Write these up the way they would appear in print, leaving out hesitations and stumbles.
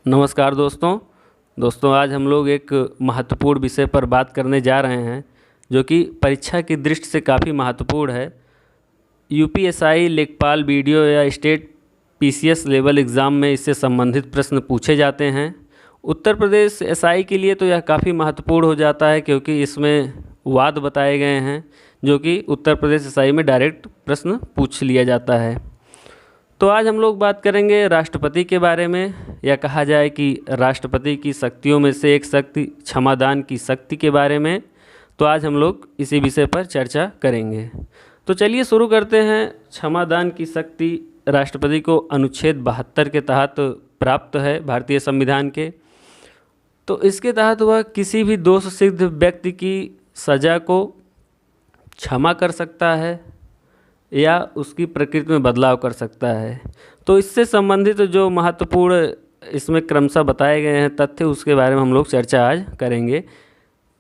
नमस्कार दोस्तों आज हम लोग एक महत्वपूर्ण विषय पर बात करने जा रहे हैं जो कि परीक्षा की दृष्टि से काफ़ी महत्वपूर्ण है। यूपीएसआई लेखपाल वीडियो या स्टेट पीसीएस लेवल एग्ज़ाम में इससे संबंधित प्रश्न पूछे जाते हैं। उत्तर प्रदेश एसआई के लिए तो यह काफ़ी महत्वपूर्ण हो जाता है क्योंकि इसमें वाद बताए गए हैं जो कि उत्तर प्रदेश एसआई में डायरेक्ट प्रश्न पूछ लिया जाता है। तो आज हम लोग बात करेंगे राष्ट्रपति के बारे में, या कहा जाए कि राष्ट्रपति की शक्तियों में से एक शक्ति क्षमादान की शक्ति के बारे में। तो आज हम लोग इसी विषय पर चर्चा करेंगे। तो चलिए शुरू करते हैं। क्षमादान की शक्ति राष्ट्रपति को अनुच्छेद 72 के तहत प्राप्त है भारतीय संविधान के। तो इसके तहत वह किसी भी दोष सिद्ध व्यक्ति की सज़ा को क्षमा कर सकता है या उसकी प्रकृति में बदलाव कर सकता है। तो इससे संबंधित जो महत्वपूर्ण इसमें क्रमशः बताए गए हैं तथ्य, उसके बारे में हम लोग चर्चा आज करेंगे।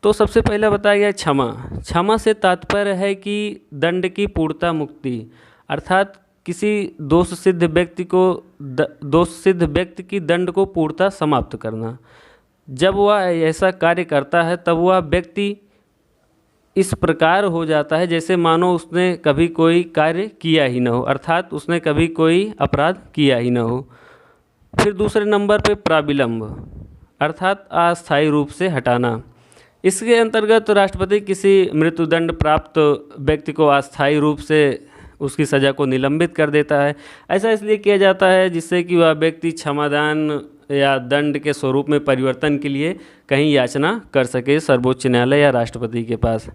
तो सबसे पहला बताया गया क्षमा से तात्पर्य है कि दंड की पूर्णता मुक्ति, अर्थात किसी दोष सिद्ध व्यक्ति की दंड को पूर्णता समाप्त करना। जब वह ऐसा कार्य करता है तब वह व्यक्ति इस प्रकार हो जाता है जैसे मानो उसने कभी कोई कार्य किया ही न हो, अर्थात उसने कभी कोई अपराध किया ही न हो। फिर दूसरे नंबर पे प्राविलंब, अर्थात अस्थायी रूप से हटाना। इसके अंतर्गत राष्ट्रपति किसी मृत्युदंड प्राप्त व्यक्ति को अस्थायी रूप से उसकी सज़ा को निलंबित कर देता है। ऐसा इसलिए किया जाता है जिससे कि वह व्यक्ति क्षमादान या दंड के स्वरूप में परिवर्तन के लिए कहीं याचना कर सके सर्वोच्च न्यायालय या राष्ट्रपति के पास।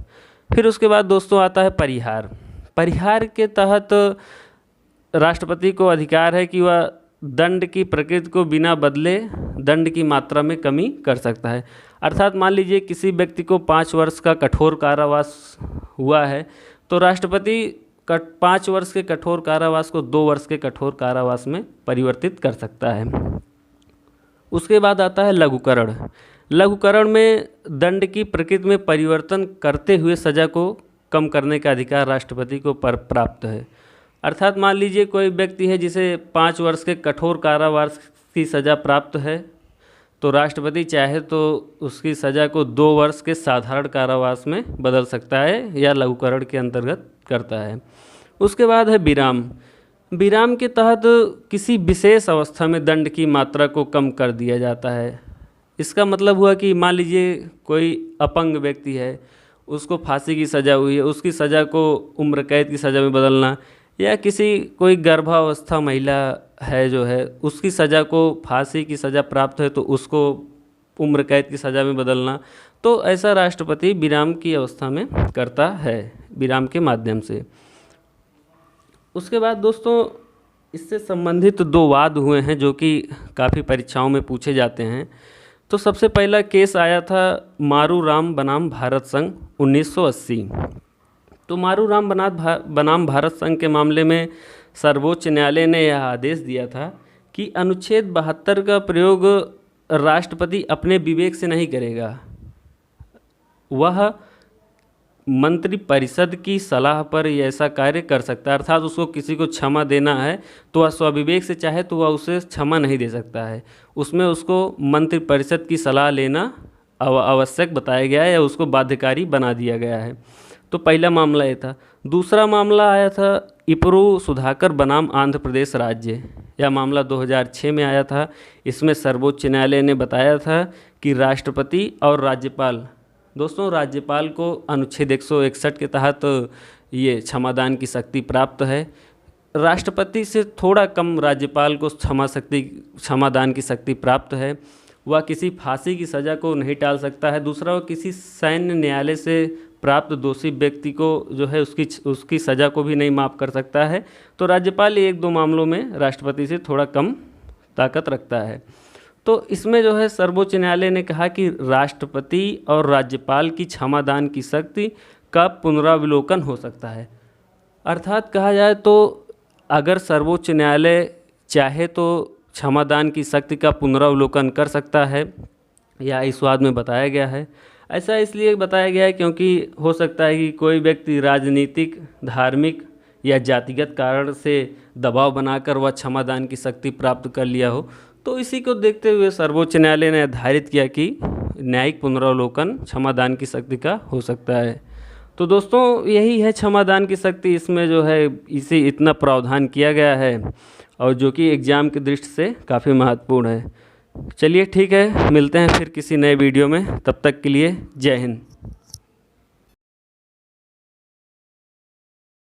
फिर उसके बाद दोस्तों आता है परिहार के तहत राष्ट्रपति को अधिकार है कि वह दंड की प्रकृति को बिना बदले दंड की मात्रा में कमी कर सकता है। अर्थात मान लीजिए किसी व्यक्ति को 5 वर्ष का कठोर कारावास हुआ है तो राष्ट्रपति 5 वर्ष के कठोर कारावास को 2 वर्ष के कठोर कारावास में परिवर्तित कर सकता है। उसके बाद आता है लघुकरण में दंड की प्रकृति में परिवर्तन करते हुए सज़ा को कम करने का अधिकार राष्ट्रपति को प्राप्त है। अर्थात मान लीजिए कोई व्यक्ति है जिसे 5 वर्ष के कठोर कारावास की सज़ा प्राप्त है, तो राष्ट्रपति चाहे तो उसकी सज़ा को 2 वर्ष के साधारण कारावास में बदल सकता है या लघुकरण के अंतर्गत करता है। उसके बाद है विराम के तहत किसी विशेष अवस्था में दंड की मात्रा को कम कर दिया जाता है। इसका मतलब हुआ कि मान लीजिए कोई अपंग व्यक्ति है, उसको फांसी की सज़ा हुई है, उसकी सज़ा को उम्र कैद की सज़ा में बदलना, या कोई गर्भावस्था महिला है जो है उसकी सज़ा को फांसी की सज़ा प्राप्त है तो उसको उम्र कैद की सज़ा में बदलना। तो ऐसा राष्ट्रपति विराम की अवस्था में करता है, विराम के माध्यम से। उसके बाद दोस्तों इससे संबंधित 2 वाद हुए हैं जो कि काफ़ी परीक्षाओं में पूछे जाते हैं। तो सबसे पहला केस आया था मारूराम बनाम भारत संघ 1980। तो मारूराम बनाम भारत संघ के मामले में सर्वोच्च न्यायालय ने यह आदेश दिया था कि अनुच्छेद 72 का प्रयोग राष्ट्रपति अपने विवेक से नहीं करेगा, वह मंत्रिपरिषद की सलाह पर ऐसा कार्य कर सकता है। अर्थात उसको किसी को क्षमा देना है तो वह स्वविवेक से चाहे तो वह उसे क्षमा नहीं दे सकता है, उसमें उसको मंत्रिपरिषद की सलाह लेना आवश्यक बताया गया है या उसको बाध्यकारी बना दिया गया है। तो पहला मामला ये था। दूसरा मामला आया था इपरू सुधाकर बनाम आंध्र प्रदेश राज्य। यह मामला 2006 में आया था। इसमें सर्वोच्च न्यायालय ने बताया था कि राष्ट्रपति और राज्यपाल, दोस्तों राज्यपाल को अनुच्छेद 161 के तहत ये क्षमादान की शक्ति प्राप्त है। राष्ट्रपति से थोड़ा कम राज्यपाल को क्षमादान की शक्ति प्राप्त है। वह किसी फांसी की सज़ा को नहीं टाल सकता है। दूसरा, वह किसी सैन्य न्यायालय से प्राप्त दोषी व्यक्ति को जो है उसकी सज़ा को भी नहीं माफ़ कर सकता है। तो राज्यपाल 1-2 मामलों में राष्ट्रपति से थोड़ा कम ताकत रखता है। तो इसमें जो है सर्वोच्च न्यायालय ने कहा कि राष्ट्रपति और राज्यपाल की क्षमादान की शक्ति का पुनरावलोकन हो सकता है। अर्थात कहा जाए तो अगर सर्वोच्च न्यायालय चाहे तो क्षमादान की शक्ति का पुनरावलोकन कर सकता है, या इस वाद में बताया गया है। ऐसा इसलिए बताया गया है क्योंकि हो सकता है कि कोई व्यक्ति राजनीतिक, धार्मिक या जातिगत कारण से दबाव बनाकर वह क्षमादान की शक्ति प्राप्त कर लिया हो, तो इसी को देखते हुए सर्वोच्च न्यायालय ने निर्धारित किया कि न्यायिक पुनरावलोकन क्षमादान की शक्ति का हो सकता है। तो दोस्तों यही है क्षमादान की शक्ति, इसमें जो है इसे इतना प्रावधान किया गया है और जो कि एग्ज़ाम की दृष्टि से काफ़ी महत्वपूर्ण है। चलिए ठीक है, मिलते हैं फिर किसी नए वीडियो में, तब तक के लिए जय हिंद।